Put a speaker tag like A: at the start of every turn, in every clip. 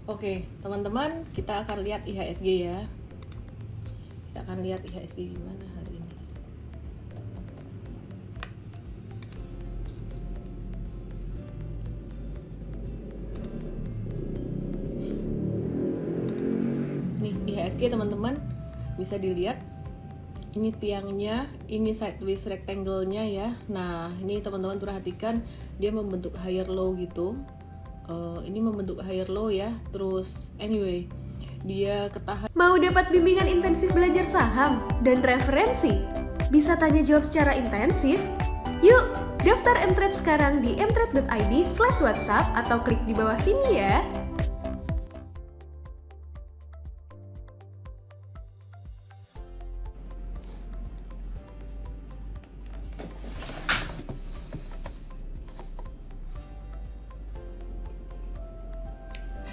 A: Oke, teman-teman, kita akan lihat IHSG ya. Kita akan lihat IHSG gimana hari ini. Nih, IHSG teman-teman, bisa dilihat. Ini tiangnya, ini sideways rectangle-nya ya. Nah, ini teman-teman perhatikan, dia membentuk higher low gitu. Ini membentuk higher low ya. Terus anyway, dia ketahan.
B: Mau dapat bimbingan intensif belajar saham dan referensi? Bisa tanya jawab secara intensif? Yuk, daftar Mtrade sekarang di mtrade.id/whatsapp atau klik di bawah sini ya.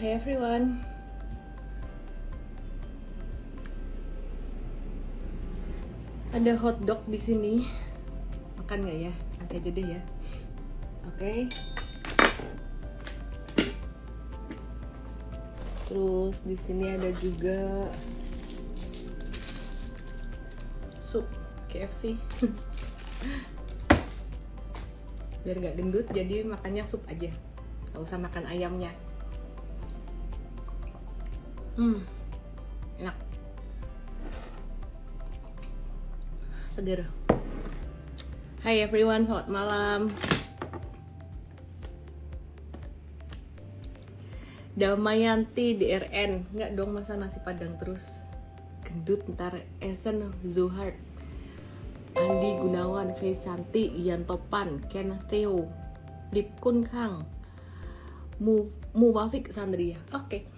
A: Hai everyone. Ada hotdog di sini. Makan nggak ya? Nanti aja deh ya. Oke. Terus di sini ada juga sup KFC. Biar nggak gendut, jadi makannya sup aja. Nggak usah makan ayamnya. Enak. Seger. Hai everyone, selamat malam. Damayanti DRN. Nggak dong, masa nasi padang terus. Gendut ntar. Esen Zuhard, Andi Gunawan, Fesanti, Ian Topan, Ken Theo, Dip Kun Kang, Muwafik Sandria. Oke.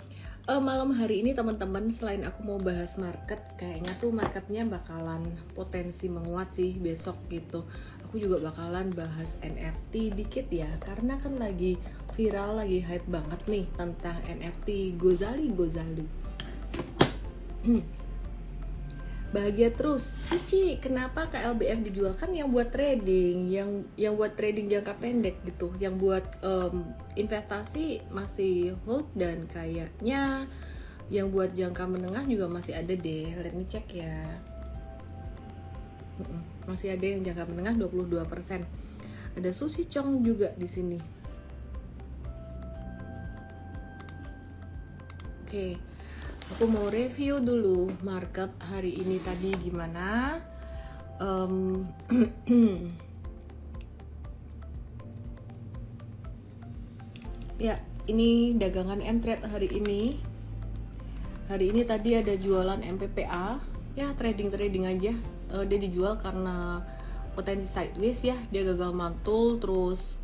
A: Malam hari ini teman-teman, selain aku mau bahas market, kayaknya tuh marketnya bakalan potensi menguat sih besok gitu. Aku juga bakalan bahas NFT dikit ya, karena kan lagi viral, lagi hype banget nih tentang NFT Gozali. Bahagia terus, Cici, kenapa KLBF dijual? Kan yang buat trading, yang buat trading jangka pendek gitu, yang buat investasi masih hold, dan kayaknya yang buat jangka menengah juga masih ada deh. Let me check ya. Masih ada yang jangka menengah 22%. Ada Susi Chong juga di sini. Oke. Aku mau review dulu market hari ini tadi gimana. Ya, ini dagangan Mtrade hari ini. Hari ini tadi ada jualan MPPA. Ya, trading aja. Dia dijual karena potensi sideways ya. Dia gagal mantul, terus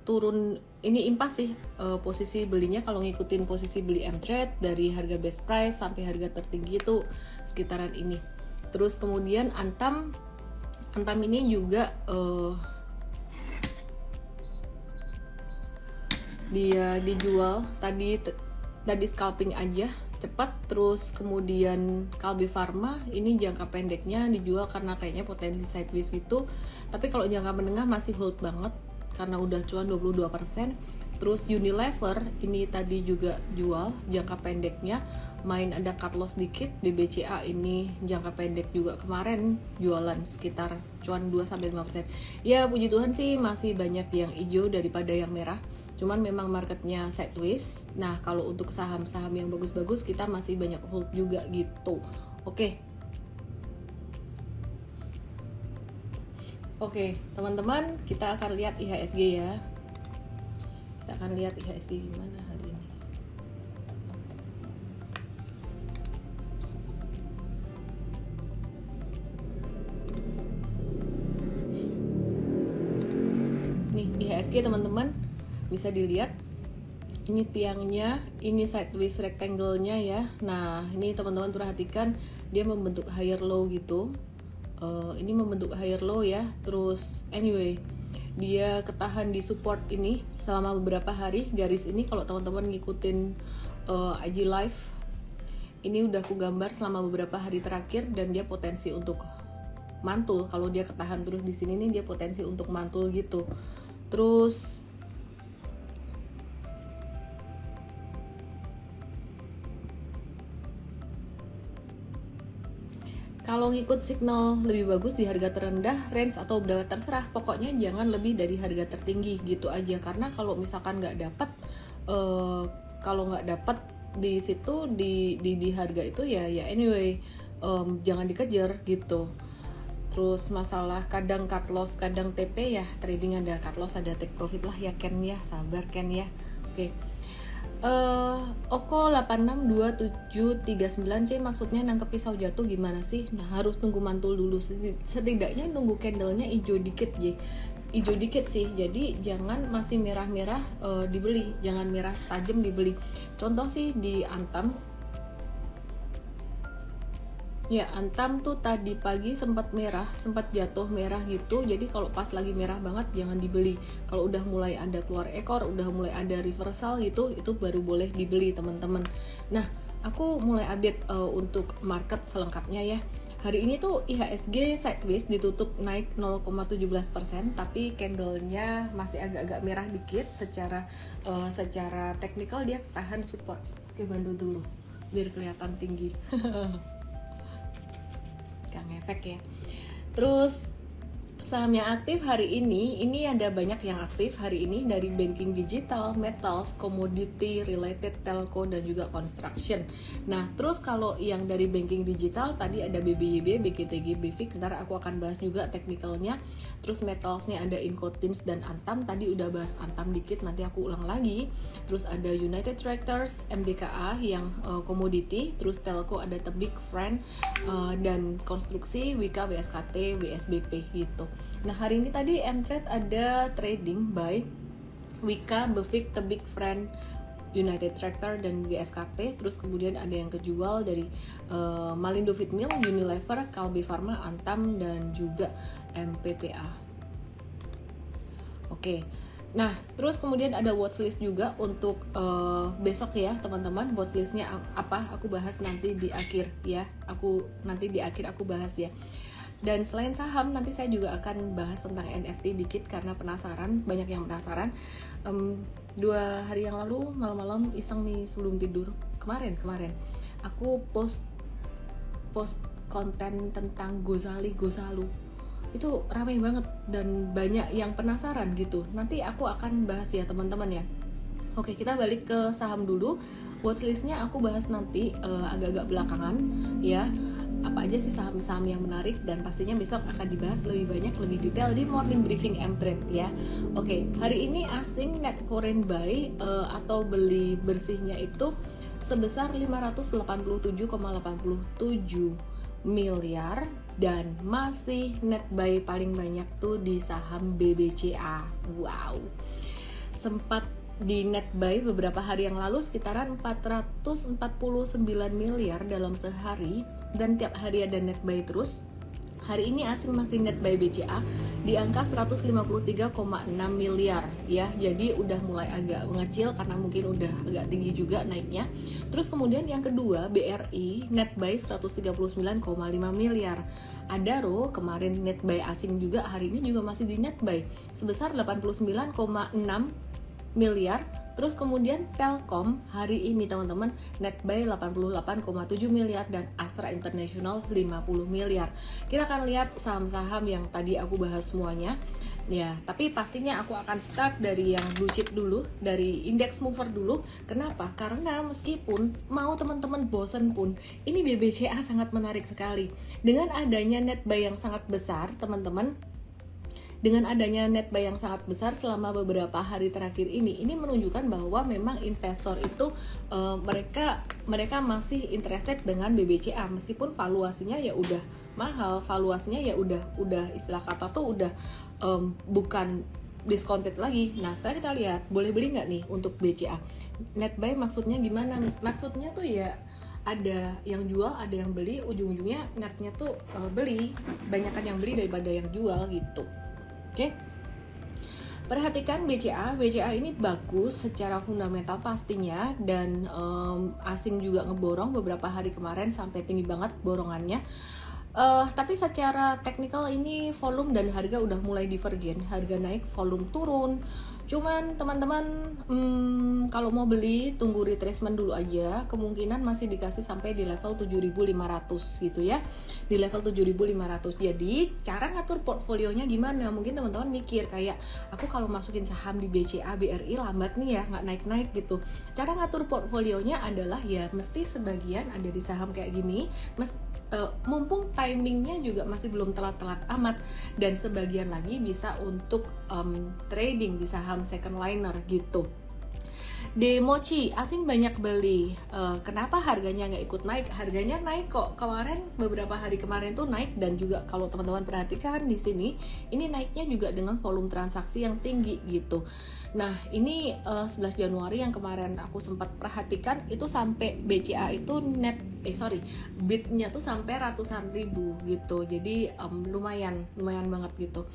A: turun. Ini impas sih posisi belinya. Kalau ngikutin posisi beli Mtrade dari harga best price sampai harga tertinggi itu sekitaran ini. Terus kemudian Antam ini juga dia dijual tadi scalping aja cepat. Terus kemudian Kalbe Pharma ini jangka pendeknya dijual karena kayaknya potensi sideways gitu, tapi kalau jangka menengah masih hold banget karena udah cuan 22%. Terus Unilever ini tadi juga jual jangka pendeknya, main ada cut loss dikit. BBCA ini jangka pendek juga kemarin jualan sekitar cuan 2-5%. Ya puji Tuhan sih masih banyak yang hijau daripada yang merah, cuman memang marketnya sideways. Nah kalau untuk saham-saham yang bagus-bagus kita masih banyak hold juga gitu. Oke, teman-teman, kita akan lihat IHSG ya. Kita akan lihat IHSG gimana hari ini. Nih, IHSG teman-teman, bisa dilihat. Ini tiangnya, ini sideways rectangle-nya ya. Nah, ini teman-teman perhatikan, dia membentuk higher low gitu. Ini membentuk higher low ya. Terus anyway, dia ketahan di support ini selama beberapa hari. Garis ini kalau teman-teman ngikutin IG live, ini udah aku gambar selama beberapa hari terakhir, dan dia potensi untuk mantul. Kalau dia ketahan terus di sini nih, dia potensi untuk mantul gitu. Terus kalau ngikut signal lebih bagus di harga terendah, range atau berapa terserah, pokoknya jangan lebih dari harga tertinggi gitu aja. Karena kalau misalkan nggak dapat, kalau nggak dapat di situ di harga itu ya anyway, jangan dikejar gitu. Terus masalah kadang cut loss, kadang TP ya, trading ada cut loss, ada take profit lah ya Ken ya, sabar Ken ya. Oke. Oko 862739C maksudnya nangkep pisau jatuh gimana sih? Nah, harus nunggu mantul dulu, setidaknya nunggu candlenya hijau dikit ya. Hijau dikit sih, jadi jangan masih merah-merah dibeli, jangan merah tajam dibeli. Contoh sih di Antam. Ya, Antam tuh tadi pagi sempat merah, sempat jatuh merah gitu. Jadi kalau pas lagi merah banget jangan dibeli. Kalau udah mulai ada keluar ekor, udah mulai ada reversal gitu, itu baru boleh dibeli teman-teman. Nah, aku mulai update untuk market selengkapnya ya. Hari ini tuh IHSG sideways ditutup naik 0,17%, tapi candlenya masih agak-agak merah dikit. Secara teknikal dia tahan support. Oke, bantu dulu biar kelihatan tinggi. Gak ngefek ya. Terus saham yang aktif hari ini ada banyak yang aktif hari ini dari banking digital, metals, commodity, related, telco, dan juga construction. Nah, terus kalau yang dari banking digital tadi ada BBYB, BGTG, BVIK, ntar aku akan bahas juga teknikalnya. Terus metalsnya ada Incotins dan Antam, tadi udah bahas Antam dikit, nanti aku ulang lagi. Terus ada United Tractors, MDKA yang commodity, terus telco ada Tebik, Friend, dan konstruksi, Wika, BSKT, BSBP gitu. Nah, hari ini tadi Mtrade ada trading buy Wika, BVIK, Tebik, Friend, United Tractor, dan BSKT. Terus kemudian ada yang kejual dari Malindo Feedmill, Unilever, Kalbe Pharma, Antam, dan juga MPPA. Oke. Nah, terus kemudian ada watchlist juga untuk besok ya teman-teman. Watchlistnya apa? Aku bahas nanti di akhir ya. Nanti di akhir aku bahas ya. Dan selain saham, nanti saya juga akan bahas tentang NFT dikit karena penasaran, banyak yang penasaran. 2 hari yang lalu malam-malam iseng nih sebelum tidur, kemarin aku post konten tentang Gozali Gozalu. Itu ramai banget dan banyak yang penasaran gitu. Nanti aku akan bahas ya teman-teman ya. Oke, kita balik ke saham dulu. Watchlistnya aku bahas nanti agak-agak belakangan ya. Apa aja sih saham-saham yang menarik, dan pastinya besok akan dibahas lebih banyak, lebih detail di morning briefing Mtrade ya. Oke, hari ini asing net foreign buy atau beli bersihnya itu sebesar 587,87 miliar, dan masih net buy paling banyak tuh di saham BBCA. Wow. Sempat di net buy beberapa hari yang lalu sekitaran 449 miliar dalam sehari, dan tiap hari ada net buy terus. Hari ini asing masih net buy BCA di angka 153,6 miliar ya. Jadi udah mulai agak mengecil karena mungkin udah agak tinggi juga naiknya. Terus kemudian yang kedua BRI net buy 139,5 miliar. Adaro kemarin net buy asing juga, hari ini juga masih di net buy sebesar 89,6 miliar. Terus kemudian Telkom hari ini teman-teman net buy 88,7 miliar dan Astra International 50 miliar. Kita akan lihat saham-saham yang tadi aku bahas semuanya ya, tapi pastinya aku akan start dari yang blue chip dulu, dari index mover dulu. Kenapa? Karena meskipun mau teman-teman bosen pun, ini BBCA sangat menarik sekali. Dengan adanya net buy yang sangat besar teman-teman, dengan adanya net buy yang sangat besar selama beberapa hari terakhir ini menunjukkan bahwa memang investor itu mereka masih interested dengan BBCA meskipun valuasinya ya udah mahal, valuasinya ya udah istilah kata tuh udah bukan discounted lagi. Nah, sekarang kita lihat boleh beli nggak nih untuk BCA. Net buy maksudnya gimana? Maksudnya tuh ya ada yang jual, ada yang beli, ujung-ujungnya netnya tuh beli, banyakan yang beli daripada yang jual gitu. Oke, perhatikan BCA ini bagus secara fundamental pastinya, dan asing juga ngeborong beberapa hari kemarin sampai tinggi banget borongannya. Tapi secara teknikal ini volume dan harga udah mulai divergen, harga naik, volume turun. Cuman teman-teman kalau mau beli tunggu retracement dulu aja, kemungkinan masih dikasih sampai di level 7.500 gitu ya. Di level 7.500. Jadi cara ngatur portfolionya gimana? Mungkin teman-teman mikir kayak aku kalau masukin saham di BCA, BRI lambat nih ya, nggak naik-naik gitu. Cara ngatur portfolionya adalah ya mesti sebagian ada di saham kayak gini, mumpung timingnya juga masih belum telat-telat amat, dan sebagian lagi bisa untuk trading di saham second liner gitu. Demochi asing banyak beli, kenapa harganya nggak ikut naik? Harganya naik kok, kemarin beberapa hari kemarin tuh naik, dan juga kalau teman-teman perhatikan di sini ini naiknya juga dengan volume transaksi yang tinggi gitu. Nah ini 11 Januari yang kemarin aku sempat perhatikan itu sampai BCA itu bidnya tuh sampai ratusan ribu gitu. Jadi lumayan banget gitu.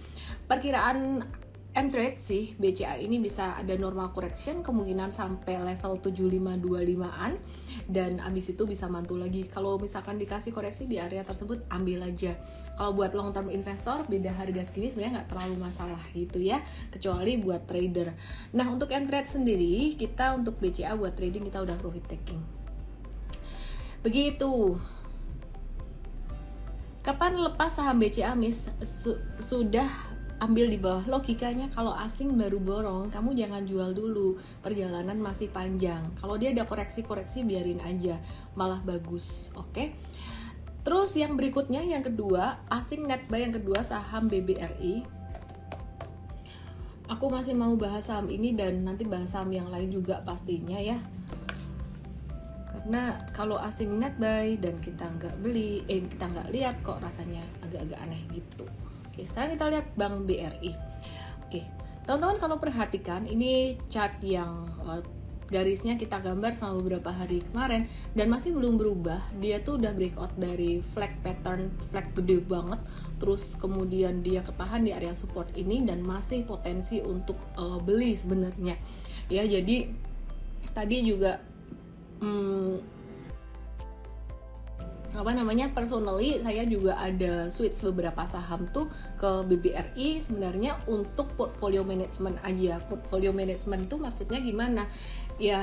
A: Perkiraan M-Trade sih BCA ini bisa ada normal correction kemungkinan sampai level 7525-an, dan abis itu bisa mantul lagi. Kalau misalkan dikasih koreksi di area tersebut ambil aja. Kalau buat long term investor beda harga segini sebenarnya nggak terlalu masalah gitu ya, kecuali buat trader. Nah untuk M-Trade sendiri kita untuk BCA buat trading kita udah profit taking. Begitu. Kapan lepas saham BCA Miss? Sudah ambil di bawah. Logikanya kalau asing baru borong, kamu jangan jual dulu, perjalanan masih panjang. Kalau dia ada koreksi-koreksi biarin aja, malah bagus. Oke. Terus yang berikutnya, yang kedua, asing net buy yang kedua saham BBRI. Aku masih mau bahas saham ini dan nanti bahas saham yang lain juga pastinya ya. Karena kalau asing net buy dan kita nggak beli, kita nggak lihat kok rasanya agak-agak aneh gitu. Oke, sekarang kita lihat Bank BRI. Oke, teman-teman kalau perhatikan ini chart yang garisnya kita gambar sama beberapa hari kemarin dan masih belum berubah. Dia tuh udah breakout dari flag pattern, flag gede banget. Terus kemudian dia ketahan di area support ini dan masih potensi untuk beli sebenarnya. Ya, jadi tadi juga personally saya juga ada switch beberapa saham tuh ke BBRI sebenarnya untuk portfolio management aja. Portfolio management tuh maksudnya gimana? Ya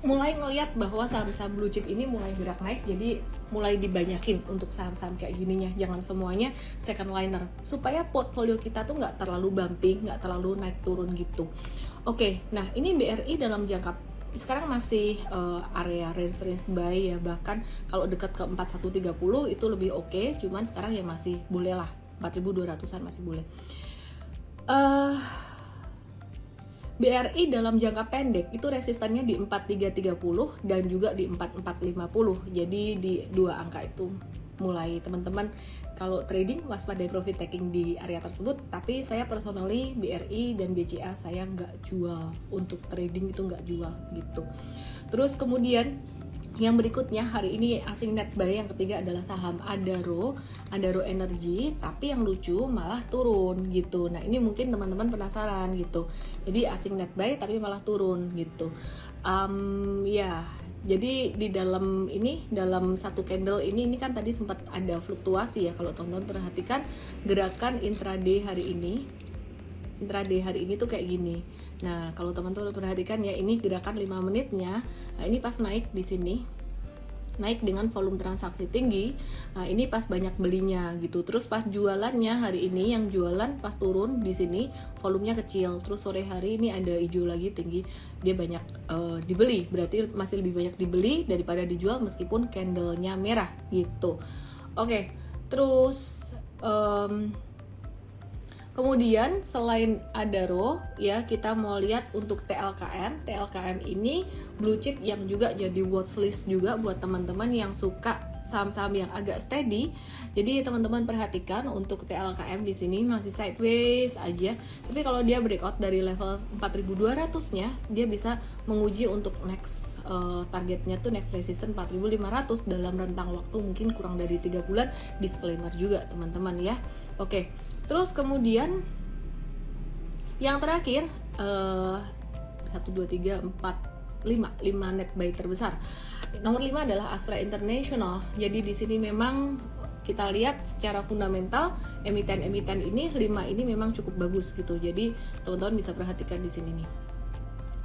A: mulai ngelihat bahwa saham-saham blue chip ini mulai gerak naik, jadi mulai dibanyakin untuk saham-saham kayak gininya. Jangan semuanya second liner, supaya portfolio kita tuh nggak terlalu bumpy, nggak terlalu naik turun gitu. Oke, nah ini BRI dalam jangka sekarang masih area range buy ya, bahkan kalau dekat ke 4130 itu lebih oke, cuman sekarang ya masih boleh lah, 4200-an masih boleh. BRI dalam jangka pendek itu resistannya di 4330 dan juga di 4450. Jadi di dua angka itu mulai teman-teman kalau trading waspadai profit taking di area tersebut. Tapi saya personally BRI dan BCA saya nggak jual, untuk trading itu nggak jual gitu. Terus kemudian yang berikutnya hari ini asing net buy yang ketiga adalah saham Adaro Energy, tapi yang lucu malah turun gitu. Nah ini mungkin teman-teman penasaran gitu, jadi asing net buy tapi malah turun gitu. Ya jadi di dalam satu candle ini kan tadi sempat ada fluktuasi ya. Kalau teman-teman perhatikan gerakan intraday hari ini tuh kayak gini. Nah, kalau teman-teman perhatikan ya, ini gerakan 5 menitnya. Nah, ini pas naik di sini. Naik dengan volume transaksi tinggi. Nah, ini pas banyak belinya gitu. Terus pas jualannya hari ini yang jualan pas turun di sini volumenya kecil. Terus sore hari ini ada hijau lagi tinggi. Dia banyak dibeli. Berarti masih lebih banyak dibeli daripada dijual meskipun candlenya merah gitu. Oke. Terus kemudian selain Adaro ya, kita mau lihat untuk TLKM ini blue chip yang juga jadi watchlist juga buat teman-teman yang suka saham-saham yang agak steady. Jadi teman-teman perhatikan untuk TLKM di sini masih sideways aja. Tapi kalau dia breakout dari level 4200-nya, dia bisa menguji untuk next targetnya tuh next resistance 4500 dalam rentang waktu mungkin kurang dari 3 bulan. Disclaimer juga teman-teman ya. Oke. Terus kemudian yang terakhir 1, 2, 3, 4, 5 net buy terbesar. Nomor 5 adalah Astra International. Jadi di sini memang kita lihat secara fundamental emiten-emiten ini 5 ini memang cukup bagus gitu. Jadi teman-teman bisa perhatikan di sini nih.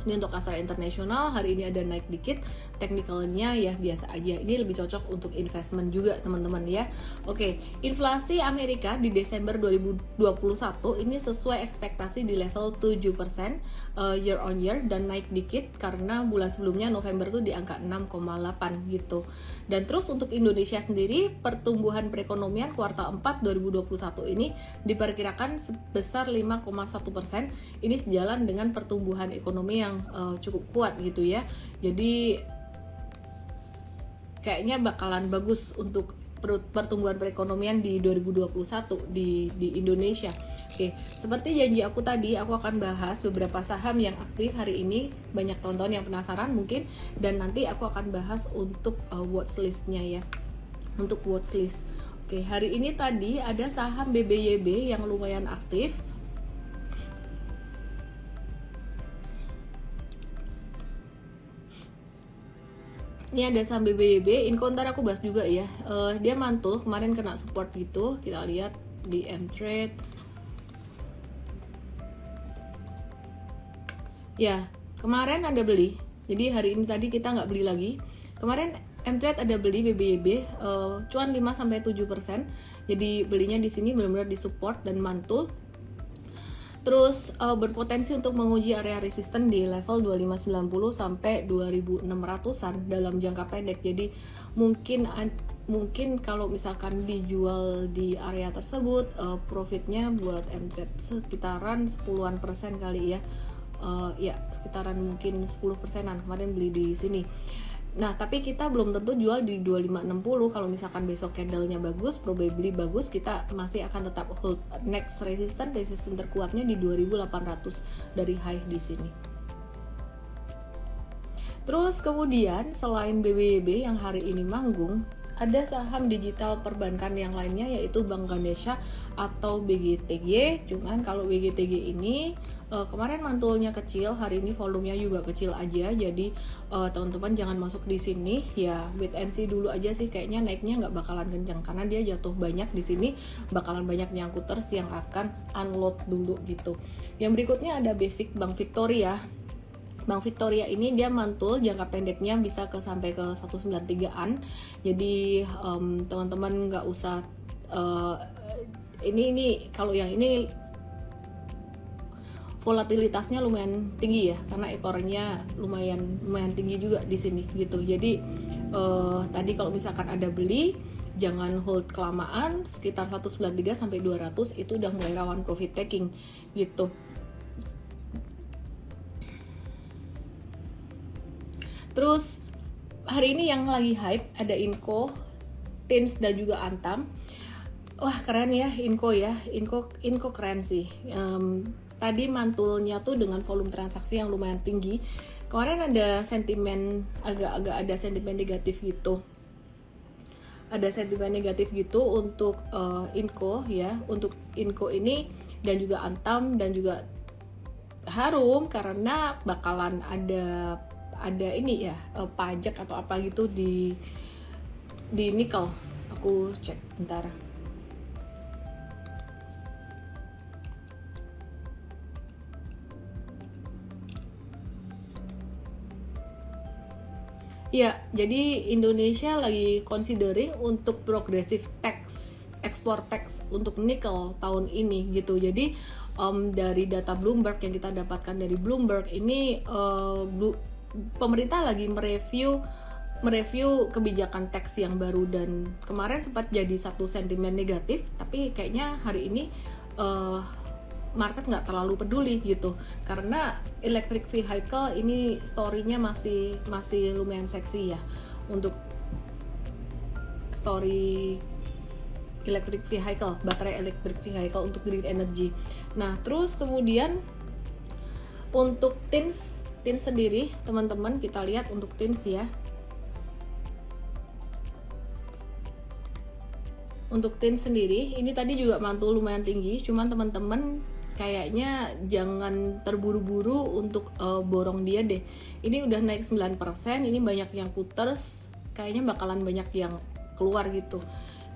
A: Ini untuk Astra International hari ini ada naik dikit, technicalnya ya biasa aja. Ini lebih cocok untuk investment juga teman-teman ya. Oke, inflasi Amerika di Desember 2021 ini sesuai ekspektasi di level 7% year on year dan naik dikit karena bulan sebelumnya November tuh di angka 6,8 gitu. Dan terus untuk Indonesia sendiri pertumbuhan perekonomian kuartal 4 2021 ini diperkirakan sebesar 5,1%. Ini sejalan dengan pertumbuhan ekonomi yang cukup kuat gitu ya. Jadi kayaknya bakalan bagus untuk pertumbuhan perekonomian di 2021 di Indonesia. Oke, seperti janji aku tadi, aku akan bahas beberapa saham yang aktif hari ini. Banyak teman-teman yang penasaran mungkin, dan nanti aku akan bahas untuk watchlist-nya ya. Untuk watchlist. Oke, hari ini tadi ada saham BBYB yang lumayan aktif. Ini ada saham BBYB, Inco ntar aku bahas juga ya. Dia mantul, kemarin kena support gitu. Kita lihat di M-Trade. Ya, kemarin ada beli. Jadi hari ini tadi kita nggak beli lagi. Kemarin M-Trade ada beli BBYB, cuan 5-7%. Jadi belinya di sini benar-benar disupport dan mantul. Terus berpotensi untuk menguji area resisten di level 2590 sampai 2600-an dalam jangka pendek. Jadi mungkin kalau misalkan dijual di area tersebut, profitnya buat M-Trade sekitaran 10% kali ya. Ya, sekitaran mungkin 10%-an kemarin beli di sini. Nah, tapi kita belum tentu jual di 2560. Kalau misalkan besok candle-nya bagus, probably bagus, kita masih akan tetap hold next resisten terkuatnya di 2800 dari high di sini. Terus kemudian selain BBYB yang hari ini manggung, ada saham digital perbankan yang lainnya yaitu Bank Ganesha atau BGTG. Cuman kalau BGTG ini kemarin mantulnya kecil, hari ini volumenya juga kecil aja. Jadi teman-teman jangan masuk di sini ya, wait and see dulu aja sih. Kayaknya naiknya nggak bakalan kencang karena dia jatuh banyak di sini, bakalan banyak nyangkuters yang akan unload dulu gitu. Yang berikutnya ada Bank Victoria. Bank Victoria ini dia mantul, jangka pendeknya bisa sampai ke 193-an. Jadi teman-teman nggak usah ini kalau yang ini volatilitasnya lumayan tinggi ya, karena ekornya lumayan tinggi juga di sini gitu. Jadi tadi kalau misalkan ada beli, jangan hold kelamaan, sekitar 193 sampai 200 itu udah mulai rawan profit taking gitu. Terus hari ini yang lagi hype ada Inco, Tins dan juga Antam. Wah keren ya Inco ya, Inco keren sih. Tadi mantulnya tuh dengan volume transaksi yang lumayan tinggi. Kemarin ada sentimen agak ada sentimen negatif gitu. Ada sentimen negatif gitu untuk Inco ya, untuk Inco ini dan juga Antam dan juga Harum karena bakalan ada ini ya pajak atau apa gitu di nikel. Aku cek bentar. Ya, jadi Indonesia lagi considering untuk progressive tax, export tax untuk nikel tahun ini gitu. Jadi dari data Bloomberg yang kita dapatkan dari Bloomberg ini pemerintah lagi mereview kebijakan tax yang baru, dan kemarin sempat jadi satu sentimen negatif, tapi kayaknya hari ini market nggak terlalu peduli gitu, karena electric vehicle ini story-nya masih lumayan seksi ya untuk story electric vehicle, baterai electric vehicle untuk green energy. Nah terus kemudian untuk Tins sendiri teman-teman, kita lihat untuk Tins ya. Untuk Tins sendiri ini tadi juga mantul lumayan tinggi, cuman teman-teman kayaknya jangan terburu-buru untuk borong dia deh. Ini udah naik 9%, ini banyak yang putters, kayaknya bakalan banyak yang keluar gitu.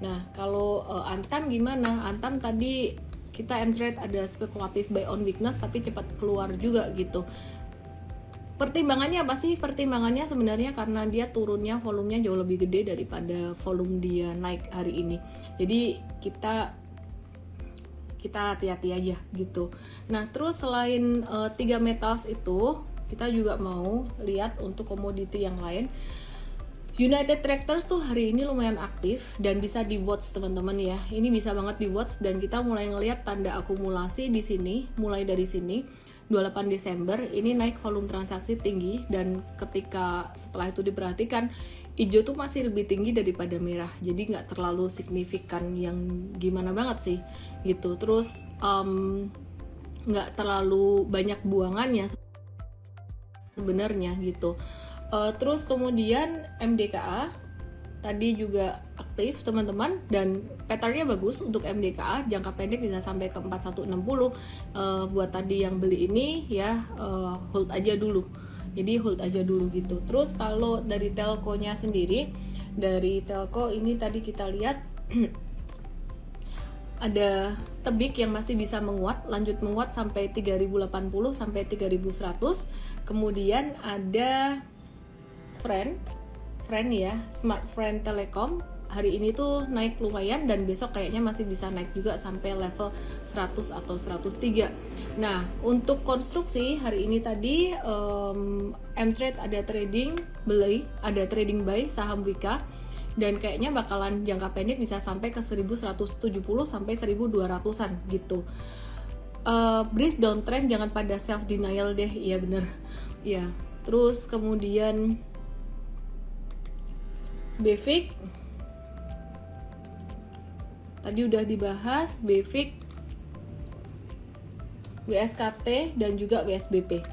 A: Nah, kalau Antam gimana? Antam tadi kita M-Trade ada spekulatif buy on weakness tapi cepat keluar juga gitu. Pertimbangannya apa sih? Pertimbangannya sebenarnya karena dia turunnya volumenya jauh lebih gede daripada volume dia naik hari ini. Jadi kita hati-hati aja gitu. Nah, terus selain 3 metals itu, kita juga mau lihat untuk komoditi yang lain. United Tractors tuh hari ini lumayan aktif dan bisa di watch teman-teman ya. Ini bisa banget di watch dan kita mulai ngelihat tanda akumulasi di sini, mulai dari sini 28 Desember ini naik volume transaksi tinggi, dan ketika setelah itu diperhatikan hijau tuh masih lebih tinggi daripada merah, jadi nggak terlalu signifikan yang gimana banget sih gitu. Terus nggak terlalu banyak buangannya sebenarnya gitu. Terus kemudian MDKA tadi juga aktif teman-teman, dan patternnya bagus untuk MDKA, jangka pendek bisa sampai ke 4160. Buat tadi yang beli ini ya hold aja dulu, jadi hold aja dulu gitu. Terus kalau dari telkonya sendiri, dari telco ini tadi kita lihat ada tebik yang masih bisa menguat, lanjut menguat sampai 3080 sampai 3100. Kemudian ada Friend ya, Smart Friend Telekom hari ini tuh naik lumayan, dan besok kayaknya masih bisa naik juga sampai level 100 atau 103. Nah, untuk konstruksi hari ini tadi M-Trade ada trading beli, ada trading buy saham Wika, dan kayaknya bakalan jangka pendek bisa sampai ke 1170 sampai 1200-an gitu. Brace downtrend, jangan pada self denial deh, iya bener ya. Terus kemudian BVIC tadi udah dibahas, BVIC, WSKT dan juga WSBP.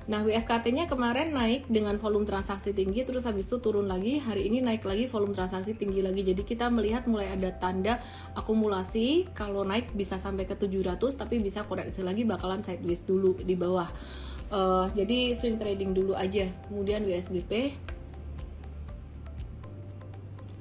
A: Nah, WSKT-nya kemarin naik dengan volume transaksi tinggi, terus habis itu turun lagi, hari ini naik lagi volume transaksi tinggi lagi. Jadi kita melihat mulai ada tanda akumulasi, kalau naik bisa sampai ke 700, tapi bisa koreksi lagi bakalan sideways dulu di bawah. Jadi swing trading dulu aja. Kemudian WSBP,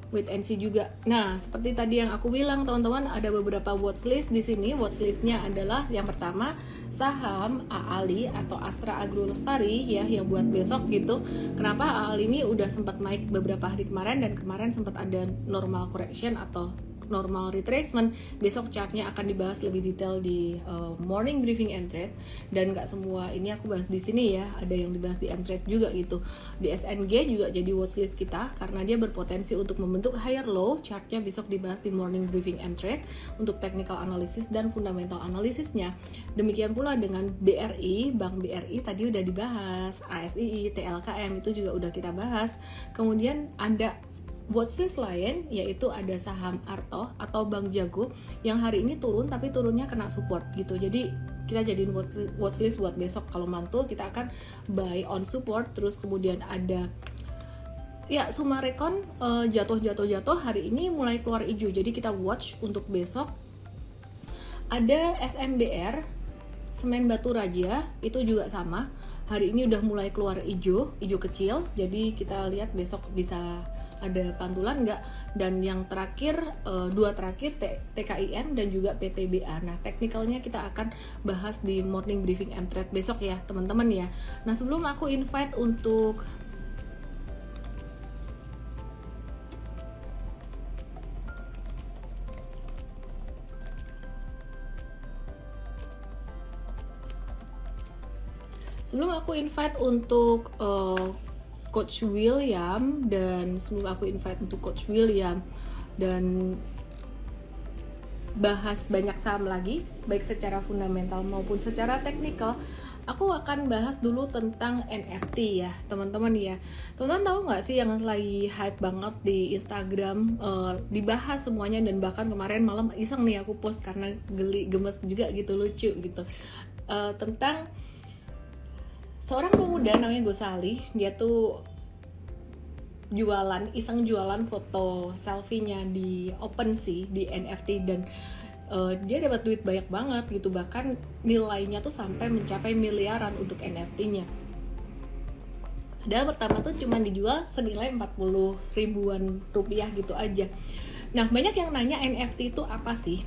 A: wait and see juga. Nah, seperti tadi yang aku bilang teman-teman, ada beberapa watchlist di sini. Watchlistnya adalah yang pertama saham AALI atau Astra Agro Lestari ya, yang buat besok gitu. Kenapa AALI ini udah sempat naik beberapa hari kemarin, dan kemarin sempat ada normal correction atau normal retracement. Besok chartnya akan dibahas lebih detail di morning briefing M-Trade, dan nggak semua ini aku bahas di sini ya, ada yang dibahas di M-Trade juga gitu. Di SNG juga jadi watchlist kita karena dia berpotensi untuk membentuk higher low. Chartnya besok dibahas di morning briefing M-Trade untuk technical analysis dan fundamental analisisnya. Demikian pula dengan BRI, Bank BRI tadi udah dibahas, ASII, TLKM itu juga udah kita bahas. Kemudian ada watchlist lain, yaitu ada saham Arto atau Bank Jago yang hari ini turun, tapi turunnya kena support gitu. Jadi kita jadiin watchlist buat besok. Kalau mantul kita akan buy on support. Terus kemudian ada ya Sumarekon, jatuh hari ini mulai keluar hijau, jadi kita watch untuk besok. Ada SMBR, Semen Batu Raja, itu juga sama, hari ini udah mulai keluar hijau kecil, jadi kita lihat besok bisa ada pantulan nggak. Dan yang terakhir, dua terakhir TKIN dan juga PTBA. Nah, teknikalnya kita akan bahas di morning briefing M-Trade besok ya teman-teman ya. Nah, sebelum aku invite untuk Coach William, dan bahas banyak saham lagi, baik secara fundamental maupun secara teknikal, aku akan bahas dulu tentang NFT ya teman-teman ya. Teman-teman tahu nggak sih yang lagi hype banget di Instagram, dibahas semuanya, dan bahkan kemarin malam iseng nih aku post karena gemes juga gitu, lucu gitu, tentang seorang pemuda namanya Gosali. Dia tuh iseng jualan foto selfie-nya di OpenSea, di NFT, dan dia dapat duit banyak banget gitu, bahkan nilainya tuh sampai mencapai miliaran untuk NFT-nya. Padahal pertama tuh cuma dijual senilai 40 ribuan rupiah gitu aja. Nah, banyak yang nanya NFT itu apa sih?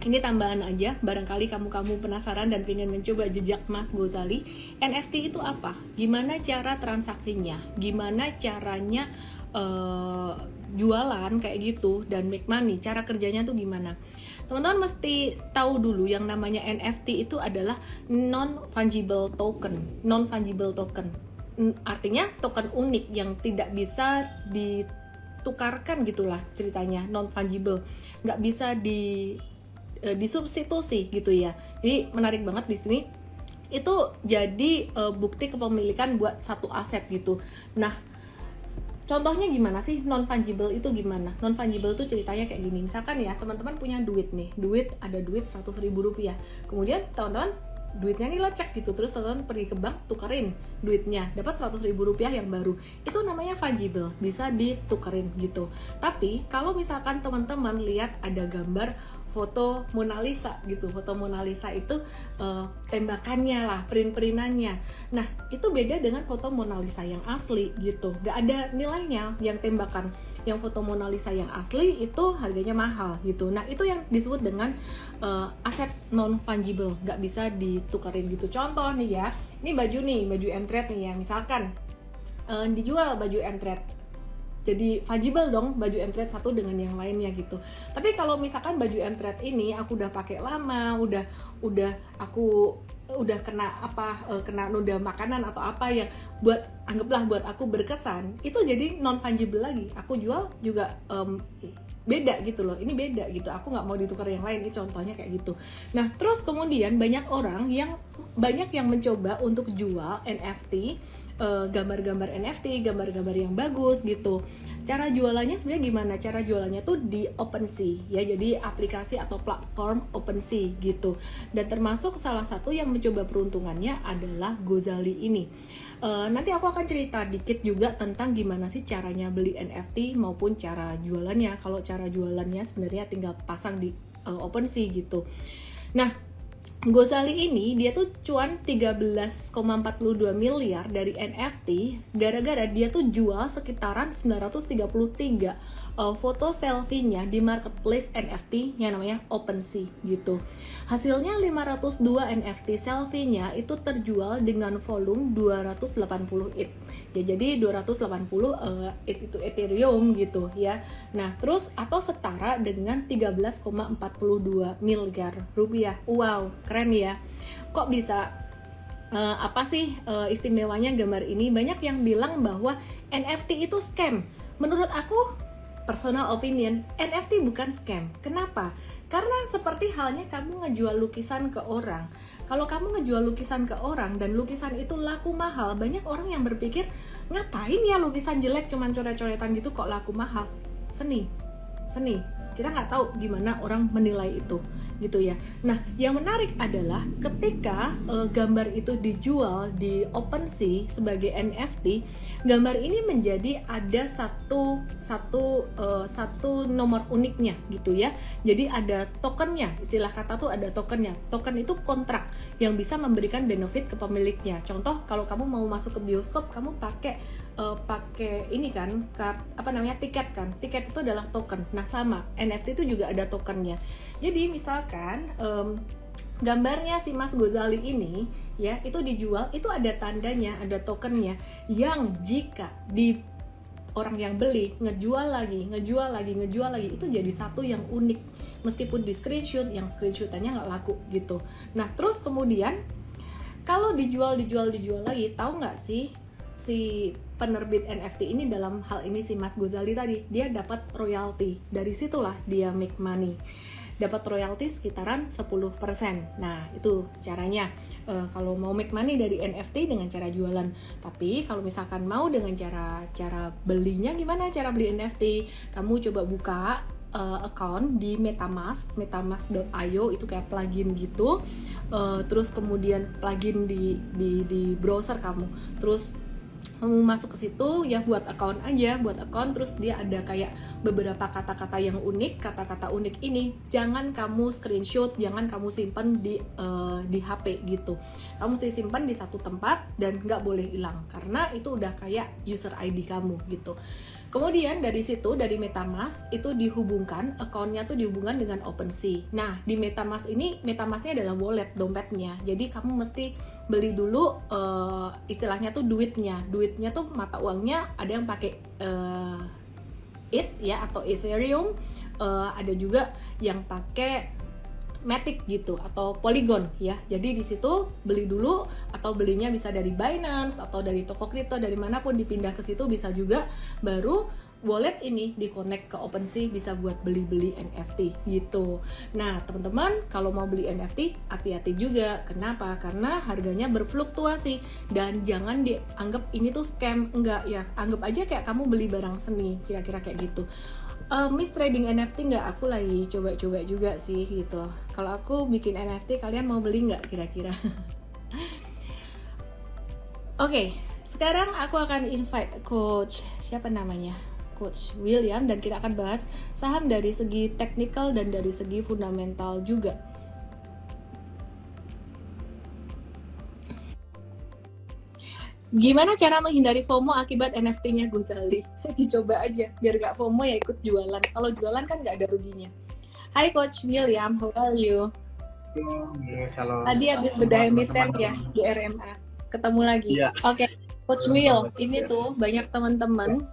A: Ini tambahan aja, barangkali kamu penasaran dan pengen mencoba jejak Mas Gozali. NFT itu apa? Gimana cara transaksinya? Gimana caranya jualan kayak gitu dan make money? Cara kerjanya tuh gimana? Teman-teman mesti tahu dulu yang namanya NFT itu adalah non-fungible token. Non-fungible token. Artinya token unik yang tidak bisa ditukarkan gitulah ceritanya, non-fungible. Nggak bisa disubstitusi gitu ya. Jadi menarik banget di sini. Itu jadi bukti kepemilikan buat satu aset gitu. Nah, contohnya gimana sih non fungible itu gimana? Non fungible itu ceritanya kayak gini. Misalkan ya teman-teman punya duit nih, ada duit 100.000 rupiah. Kemudian teman-teman duitnya nih lecek gitu, terus teman-teman pergi ke bank tukerin duitnya, dapat 100.000 rupiah yang baru. Itu namanya fungible, bisa ditukerin gitu. Tapi kalau misalkan teman-teman lihat ada gambar foto Mona Lisa gitu, foto Mona Lisa itu tembakannya lah, print-printannya. Nah, itu beda dengan foto Mona Lisa yang asli gitu, gak ada nilainya yang tembakan. Yang foto Mona Lisa yang asli itu harganya mahal gitu. Nah, itu yang disebut dengan aset non-fungible, gak bisa ditukerin gitu. Contoh nih ya, ini baju M-Trade nih ya, misalkan dijual baju M-Trade, jadi fungible dong baju M-Trade satu dengan yang lainnya gitu. Tapi kalau misalkan baju M-Trade ini aku udah pakai lama, udah kena noda makanan atau apa yang anggaplah buat aku berkesan, itu jadi non fungible lagi. Aku jual juga beda gitu loh, ini beda gitu, aku nggak mau ditukar yang lain. Ini contohnya kayak gitu. Nah, terus kemudian banyak yang mencoba untuk jual NFT, gambar-gambar NFT, gambar-gambar yang bagus gitu. Cara jualannya sebenarnya gimana? Cara jualannya tuh di OpenSea ya, jadi aplikasi atau platform OpenSea gitu. Dan termasuk salah satu yang mencoba peruntungannya adalah Gozali ini. Nanti aku akan cerita dikit juga tentang gimana sih caranya beli NFT maupun cara jualannya. Kalau cara jualannya sebenarnya tinggal pasang di OpenSea gitu. Nah, Gozali ini dia tuh cuan 13,42 miliar dari NFT gara-gara dia tuh jual sekitaran 933 foto selfie-nya di marketplace NFT yang namanya OpenSea gitu. Hasilnya 502 NFT selfie-nya itu terjual dengan volume 280 ETH. Ya, jadi 280 ETH itu Ethereum gitu ya. Nah, terus atau setara dengan 13,42 miliar rupiah. Wow, keren ya. Kok bisa apa sih istimewanya gambar ini? Banyak yang bilang bahwa NFT itu scam. Menurut aku, personal opinion, NFT bukan scam. Kenapa? Karena seperti halnya kamu ngejual lukisan ke orang. Kalau kamu ngejual lukisan ke orang dan lukisan itu laku mahal, banyak orang yang berpikir, ngapain ya lukisan jelek cuman coret-coretan gitu kok laku mahal? Seni. Kita nggak tahu gimana orang menilai itu gitu ya. Nah, yang menarik adalah ketika gambar itu dijual di OpenSea sebagai NFT, gambar ini menjadi ada satu nomor uniknya gitu ya. Jadi ada tokennya, istilah kata tuh ada tokennya. Token itu kontrak yang bisa memberikan benefit ke pemiliknya. Contoh, kalau kamu mau masuk ke bioskop, kamu pakai ini kan, tiket kan. Tiket itu adalah token. Nah, sama NFT itu juga ada tokennya. Jadi misalkan gambarnya si Mas Gozali ini ya, itu dijual, itu ada tandanya, ada tokennya, yang jika di orang yang beli ngejual lagi, itu jadi satu yang unik. Meskipun di screenshot, yang screenshotannya nggak laku gitu. Nah, terus kemudian kalau dijual lagi, tahu nggak sih si penerbit NFT ini, dalam hal ini si Mas Gozali tadi, dia dapat royalti. Dari situlah dia make money. Dapat royalti sekitaran 10%. Nah, itu caranya. Kalau mau make money dari NFT dengan cara jualan. Tapi kalau misalkan mau dengan cara belinya gimana? Cara beli NFT, kamu coba buka account di metamask.io, itu kayak plugin gitu. Terus kemudian plugin di browser kamu. Terus kamu masuk ke situ ya, buat account, terus dia ada kayak beberapa kata-kata yang unik. Kata-kata unik ini jangan kamu screenshot, jangan kamu simpan di HP gitu. Kamu mesti simpan di satu tempat dan nggak boleh hilang, karena itu udah kayak user ID kamu gitu. Kemudian dari situ, dari MetaMask itu dihubungkan, account-nya tuh dihubungkan dengan OpenSea. Nah, di MetaMask ini, MetaMask-nya adalah wallet, dompetnya. Jadi kamu mesti beli dulu istilahnya tuh duitnya. Duitnya tuh mata uangnya ada yang pakai ETH ya atau Ethereum, ada juga yang pakai Matic gitu atau Polygon ya. Jadi di situ beli dulu atau belinya bisa dari Binance atau dari toko kripto dari manapun dipindah ke situ bisa juga, baru wallet ini di-connect ke OpenSea bisa buat beli-beli NFT gitu. Nah, teman-teman kalau mau beli NFT hati-hati juga. Kenapa? Karena harganya berfluktuasi dan jangan dianggap ini tuh scam, enggak ya. Anggap aja kayak kamu beli barang seni, kira-kira kayak gitu. Miss trading NFT nggak? Aku lagi coba-coba juga sih gitu. Kalau aku bikin NFT, kalian mau beli nggak kira-kira? Oke, sekarang aku akan invite Coach, siapa namanya? Coach William, dan kita akan bahas saham dari segi teknikal dan dari segi fundamental juga. Gimana cara menghindari FOMO akibat NFT-nya Gozali? Dicoba aja, biar gak FOMO ya ikut jualan. Kalau jualan kan gak ada ruginya. Hai Coach William, how are you?
C: Yes, halo.
A: Tadi habis bedah emiten ya di RMA. Ketemu lagi.
C: Iya.
A: Oke, Coach Will, ini tuh banyak teman-teman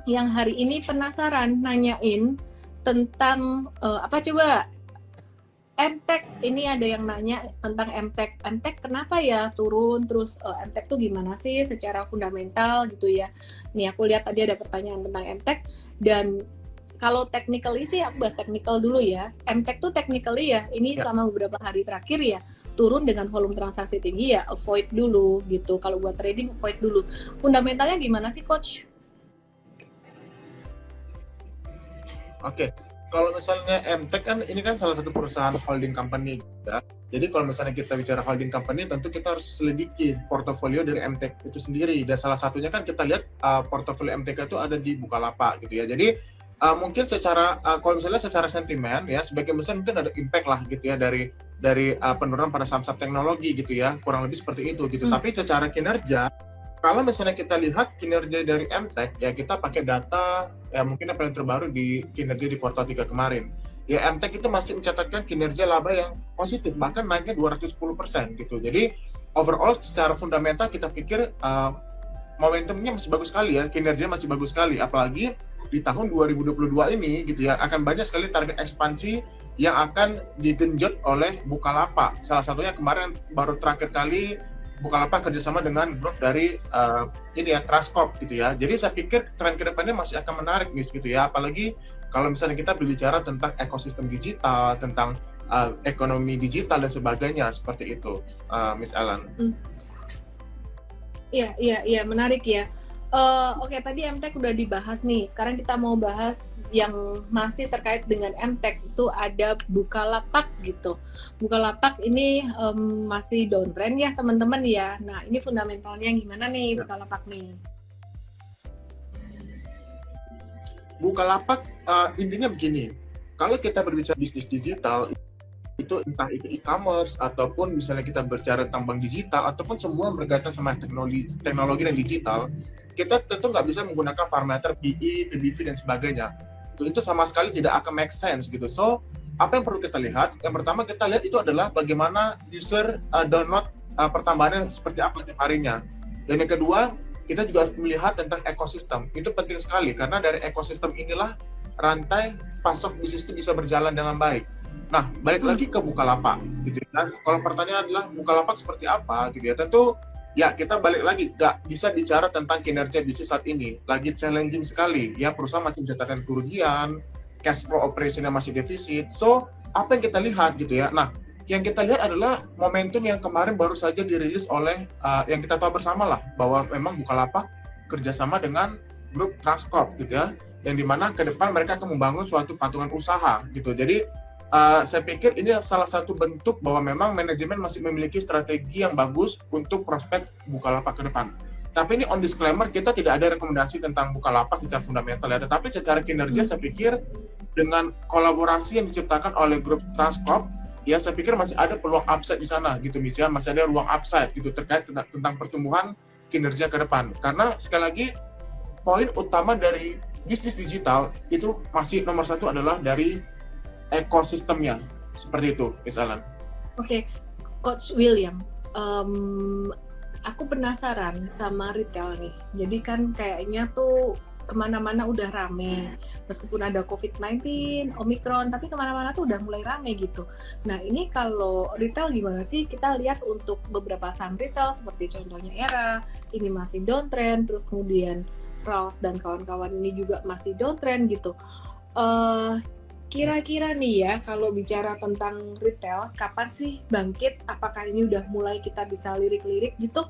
A: yang hari ini penasaran nanyain tentang apa coba? MTech, ini ada yang nanya tentang MTech. MTech kenapa ya turun, terus MTech tuh gimana sih secara fundamental gitu ya. Nih aku lihat tadi ada pertanyaan tentang MTech, dan kalau technically sih aku bahas technical dulu ya. MTech tuh technically ya, ini selama beberapa hari terakhir ya turun dengan volume transaksi tinggi ya, avoid dulu gitu. Kalau buat trading avoid dulu. Fundamentalnya gimana sih Coach?
C: Oke. Kalau misalnya MTech kan ini kan salah satu perusahaan holding company ya. Jadi kalau misalnya kita bicara holding company, tentu kita harus selidiki portofolio dari MTech itu sendiri. Dan salah satunya kan kita lihat portofolio MTech itu ada di Bukalapak gitu ya. Jadi mungkin secara kalau misalnya secara sentimen ya, sebagai besar mungkin ada impact lah gitu ya dari penurunan pada saham-saham teknologi gitu ya, kurang lebih seperti itu gitu. Tapi secara kinerja, kalau misalnya kita lihat kinerja dari MTech, ya kita pakai data ya mungkin yang paling terbaru di kinerja di kuartal 3 kemarin. Ya MTech itu masih mencatatkan kinerja laba yang positif, bahkan naiknya 210% gitu. Jadi overall secara fundamental kita pikir momentumnya masih bagus sekali ya, kinerja masih bagus sekali. Apalagi di tahun 2022 ini gitu ya, akan banyak sekali target ekspansi yang akan digenjot oleh Bukalapak. Salah satunya kemarin baru terakhir kali Bukalapak kerjasama dengan grup dari ini ya Trustcorp gitu ya. Jadi saya pikir tren kedepannya masih akan menarik nih gitu ya. Apalagi kalau misalnya kita berbicara tentang ekosistem digital, tentang ekonomi digital dan sebagainya seperti itu, Miss Ellen.
A: Iya, menarik ya. Oke, tadi MTech udah dibahas nih. Sekarang kita mau bahas yang masih terkait dengan MTech, itu ada Bukalapak gitu. Bukalapak ini masih downtrend ya teman-teman ya. Nah, ini fundamentalnya gimana nih Bukalapak nih?
C: Bukalapak intinya begini. Kalau kita berbicara bisnis digital, itu entah itu e-commerce ataupun misalnya kita berbicara tentang bank digital ataupun semua berkaitan sama teknologi dan digital, kita tentu nggak bisa menggunakan parameter PE, PBV dan sebagainya. Itu sama sekali tidak akan make sense gitu. So apa yang perlu kita lihat? Yang pertama kita lihat itu adalah bagaimana user download pertambahannya seperti apa tiap harinya. Dan yang kedua, kita juga harus melihat tentang ekosistem. Itu penting sekali karena dari ekosistem inilah rantai pasok bisnis itu bisa berjalan dengan baik. Nah, balik lagi ke Bukalapak gitu. Dan kalau pertanyaan adalah Bukalapak seperti apa gitu ya, tentu ya kita balik lagi nggak bisa bicara tentang kinerja bisnis saat ini, lagi challenging sekali ya, perusahaan masih mencatatkan kerugian, cash flow operationnya masih defisit. So apa yang kita lihat gitu ya, nah yang kita lihat adalah momentum yang kemarin baru saja dirilis oleh yang kita tahu bersama lah, bahwa memang Bukalapak kerjasama dengan grup Trustcorp gitu ya, yang dimana ke depan mereka akan membangun suatu patungan usaha gitu. Jadi saya pikir ini salah satu bentuk bahwa memang manajemen masih memiliki strategi yang bagus untuk prospek Bukalapak ke depan. Tapi ini on disclaimer, kita tidak ada rekomendasi tentang Bukalapak secara fundamental ya, tetapi secara kinerja saya pikir dengan kolaborasi yang diciptakan oleh grup Trustcorp, ya saya pikir masih ada peluang upside di sana gitu misalnya, masih ada ruang upside gitu terkait tentang pertumbuhan kinerja ke depan. Karena sekali lagi poin utama dari bisnis digital itu masih nomor satu adalah dari ekosistemnya, seperti itu, Miss Alan.
A: Oke, Coach William, aku penasaran sama retail nih. Jadi kan kayaknya tuh kemana-mana udah rame, meskipun ada COVID-19, Omicron, tapi kemana-mana tuh udah mulai rame gitu. Nah ini kalau retail gimana sih? Kita lihat untuk beberapa saham retail seperti contohnya Era, ini masih downtrend, terus kemudian Ross dan kawan-kawan ini juga masih downtrend gitu. Kira-kira nih ya, kalau bicara tentang retail, kapan sih bangkit? Apakah ini udah mulai kita bisa lirik-lirik gitu?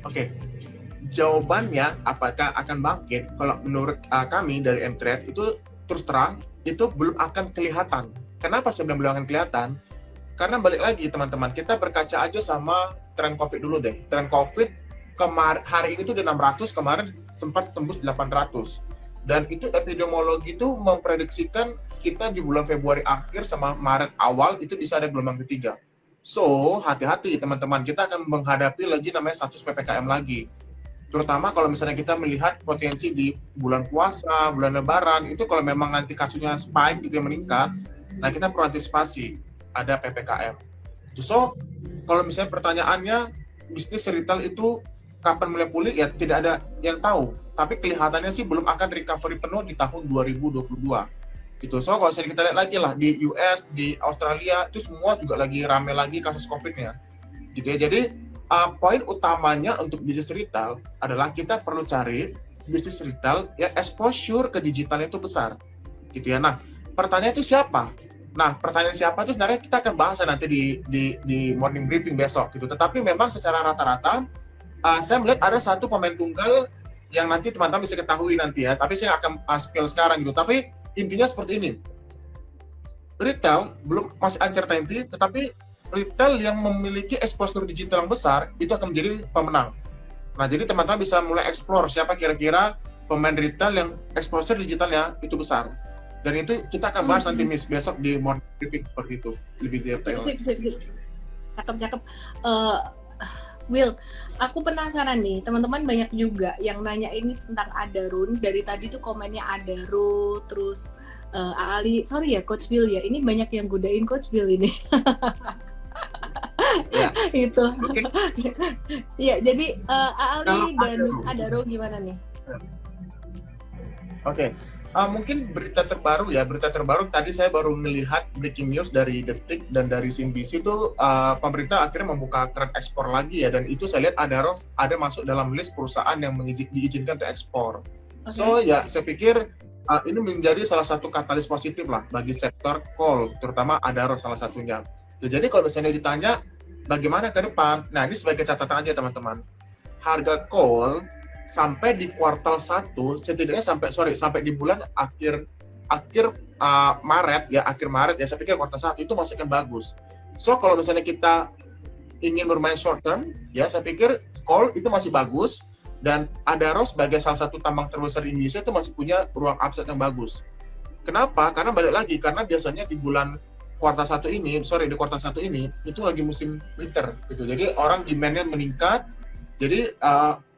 C: Oke. Jawabannya apakah akan bangkit, kalau menurut kami dari Mtrade itu terus terang itu belum akan kelihatan. Kenapa saya bilang belum akan kelihatan? Karena balik lagi teman-teman, kita berkaca aja sama tren COVID dulu deh. Tren COVID hari ini tuh udah 600, kemarin sempat tembus 800. Dan itu epidemiologi itu memprediksikan kita di bulan Februari akhir sama Maret awal itu bisa ada gelombang ketiga. So, hati-hati teman-teman, kita akan menghadapi lagi namanya status PPKM lagi. Terutama kalau misalnya kita melihat potensi di bulan puasa, bulan lebaran, itu kalau memang nanti kasusnya spike gitu yang meningkat, nah kita perlu antisipasi, ada PPKM. So, kalau misalnya pertanyaannya, bisnis retail itu kapan mulai pulih, ya tidak ada yang tahu. Tapi kelihatannya sih belum akan recovery penuh di tahun 2022. Gitu. So, kalau misalnya kita lihat lagi lah, di US, di Australia, itu semua juga lagi rame lagi kasus COVID-nya. Gitu ya, jadi poin utamanya untuk bisnis retail adalah kita perlu cari bisnis retail yang exposure ke digitalnya itu besar, gitu ya. Nah, pertanyaan itu siapa? Nah, pertanyaan siapa itu sebenarnya kita akan bahas nanti di morning briefing besok, gitu. Tetapi memang secara rata-rata, saya melihat ada satu pemain tunggal yang nanti teman-teman bisa ketahui nanti ya. Tapi saya akan spill sekarang gitu. Tapi intinya seperti ini, retail belum masih uncertainty, tetapi retail yang memiliki exposure digital yang besar itu akan menjadi pemenang. Nah, jadi teman-teman bisa mulai explore siapa kira-kira pemain retail yang exposure digitalnya itu besar. Dan itu kita akan bahas nanti Miss besok di morning briefing seperti itu, lebih detail.
A: Sip. Cakep. Will, aku penasaran nih, teman-teman banyak juga yang nanya ini tentang Adarun. Dari tadi tuh komennya Adaro, terus Ali, sorry ya Coach Will ya, ini banyak yang godain Coach Will ini.
C: Ya.
A: Itu.
C: Okay.
A: Ya, jadi Ali dan Adaro gimana nih?
C: Oke. Mungkin berita terbaru tadi saya baru melihat breaking news dari Detik dan dari CNBC itu pemerintah akhirnya membuka keran ekspor lagi ya, dan itu saya lihat ada masuk dalam list perusahaan yang diizinkan untuk ekspor. Okay. So ya saya pikir ini menjadi salah satu katalis positif lah bagi sektor coal, terutama Adaro salah satunya. Jadi kalau misalnya ditanya bagaimana ke depan, nah ini sebagai catatan aja teman-teman, harga coal sampai di kuartal 1 setidaknya sampai di bulan akhir Maret ya, saya pikir kuartal 1 itu masih akan bagus. So kalau misalnya kita ingin bermain short term ya, saya pikir coal itu masih bagus, dan Adaro sebagai salah satu tambang terbesar di Indonesia itu masih punya ruang upside yang bagus. Kenapa? Karena balik lagi, karena biasanya di kuartal 1 ini itu lagi musim winter gitu. Jadi orang demand-nya meningkat. Jadi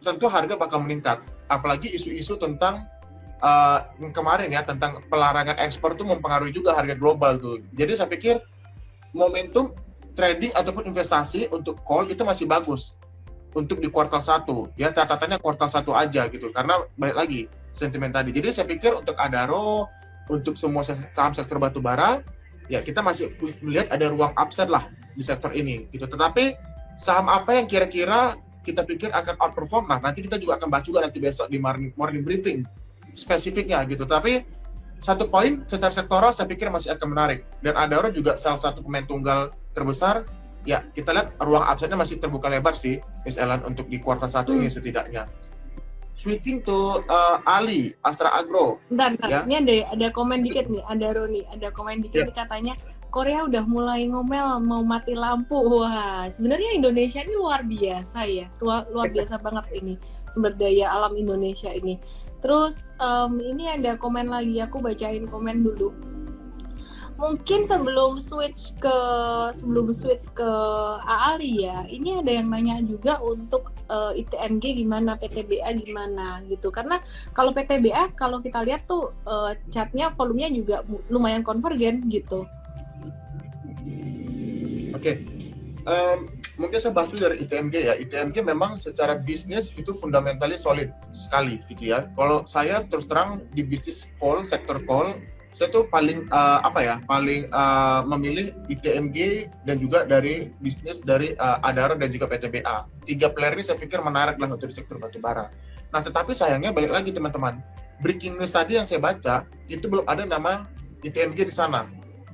C: tentu harga bakal meningkat. Apalagi isu-isu tentang kemarin ya, tentang pelarangan ekspor itu mempengaruhi juga harga global tuh. Jadi saya pikir momentum trading ataupun investasi untuk coal itu masih bagus untuk di kuartal 1. Ya catatannya kuartal 1 aja gitu. Karena balik lagi sentimen tadi. Jadi saya pikir untuk Adaro, untuk semua saham sektor batubara, ya kita masih melihat ada ruang upside lah di sektor ini gitu. Tetapi saham apa yang kira-kira kita pikir akan outperform, nah nanti kita juga akan bahas juga nanti besok di morning briefing spesifiknya gitu. Tapi satu poin secara sektoral saya pikir masih akan menarik, dan Adaro juga salah satu pemain tunggal terbesar ya. Kita lihat ruang upside-nya masih terbuka lebar sih Miss Ellen untuk di kuartal 1 ini setidaknya. Switching to Ali, Astra Agro.
A: Bentar.
C: Ya.
A: Ini ada komen dikit nih, Adaro nih. Ada komen dikit nih katanya, Korea udah mulai ngomel mau mati lampu. Wah, sebenarnya Indonesia ini luar biasa ya. Luar biasa banget ini sumber daya alam Indonesia ini. Terus ini ada komen lagi, aku bacain komen dulu. Mungkin sebelum switch ke AALI ya, ini ada yang nanya juga untuk ITMG gimana, PTBA gimana gitu. Karena kalau PTBA kalau kita lihat tuh chatnya volumenya juga lumayan konvergen gitu.
C: Oke. Mungkin saya bahas dulu dari ITMG ya. ITMG memang secara bisnis itu fundamentalnya solid sekali gitu ya. Kalau saya terus terang di bisnis call, sektor call, saya tuh paling memilih ITMG dan juga dari bisnis dari Adaro dan juga PTBA. 3 player ini saya pikir menarik lah untuk di sektor batubara. Nah, tetapi sayangnya balik lagi teman-teman. Breaking news tadi yang saya baca itu belum ada nama ITMG di sana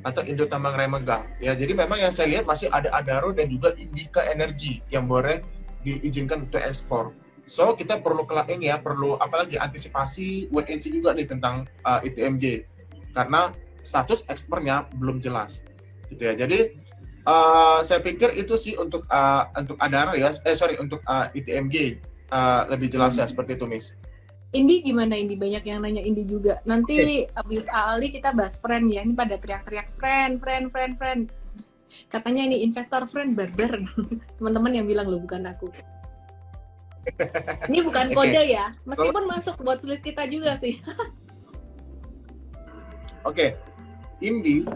C: atau Indo Tambang Remega. Ya, jadi memang yang saya lihat masih ada Adaro dan juga Indica Energy yang boleh diizinkan untuk ekspor. So, kita perlu perlu apalagi antisipasi wait and see juga nih tentang ITMG. Karena status ekspornya belum jelas. Gitu ya. Jadi saya pikir itu sih untuk Adaro ya. Untuk ITMG lebih jelas ya seperti itu, Miss.
A: Indi gimana Indi? Banyak yang nanya Indi juga. Nanti abis AALI kita bahas friend ya. Ini pada teriak-teriak friend. Katanya ini investor friend barber. Teman-teman yang bilang loh, bukan aku. Ini bukan kode ya. Meskipun masuk buat list kita juga sih.
C: Oke. Indi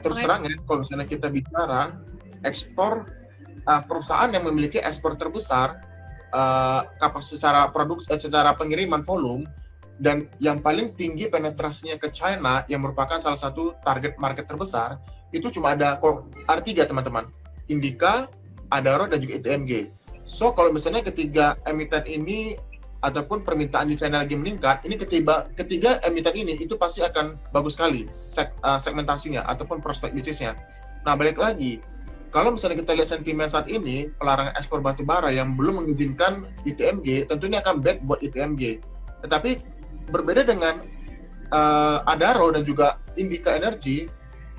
C: terus terang ya, kalau misalnya kita bicara ekspor, perusahaan yang memiliki ekspor terbesar kapasitas secara pengiriman volume dan yang paling tinggi penetrasinya ke China yang merupakan salah satu target market terbesar itu cuma ada R3 teman-teman, Indica, Adaro dan juga ITMG. So kalau misalnya ketiga emiten ini ataupun permintaan di China lagi meningkat, ini ketiga emiten ini itu pasti akan bagus sekali segmentasinya ataupun prospek bisnisnya. Nah balik lagi, kalau misalnya kita lihat sentimen saat ini, pelarangan ekspor batu bara yang belum mengizinkan ITMG, tentunya akan bad buat ITMG. Tetapi berbeda dengan Adaro dan juga Indica Energy,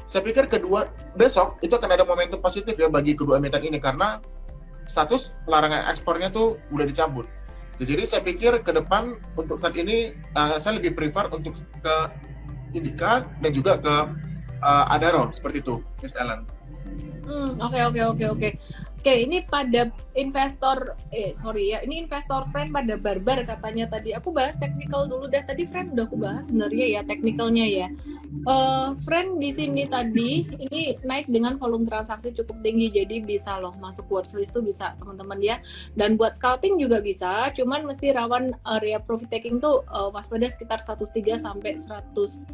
C: saya pikir besok itu akan ada momentum positif ya bagi kedua emiten ini karena status pelarangan ekspornya tuh udah dicabut. Jadi saya pikir ke depan untuk saat ini saya lebih prefer untuk ke Indica dan juga ke Adaro seperti itu, Miss Ellen.
A: Oke, ini pada investor ini investor friend pada barbar katanya tadi. Aku bahas technical dulu dah. Tadi friend udah aku bahas sebenarnya ya technicalnya ya. Friend di sini tadi ini naik dengan volume transaksi cukup tinggi, jadi bisa loh masuk watchlist tuh bisa teman-teman ya. Dan buat scalping juga bisa, cuman mesti rawan area profit taking tuh waspada sekitar 103 sampai 107.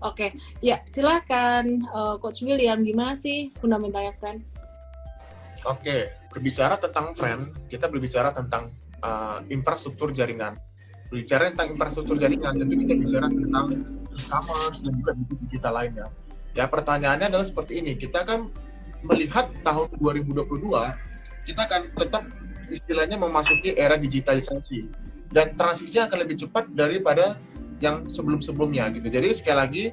A: Oke. Ya, silakan Coach William, gimana sih fundamentalnya friend?
C: Oke, berbicara tentang friend, kita berbicara tentang infrastruktur jaringan. Berbicara tentang infrastruktur jaringan, tentu kita bicara tentang e-commerce dan juga digital lainnya. Ya, pertanyaannya adalah seperti ini. Kita kan melihat tahun 2022, kita akan tetap istilahnya memasuki era digitalisasi. Dan transisinya akan lebih cepat daripada yang sebelum-sebelumnya gitu. Jadi sekali lagi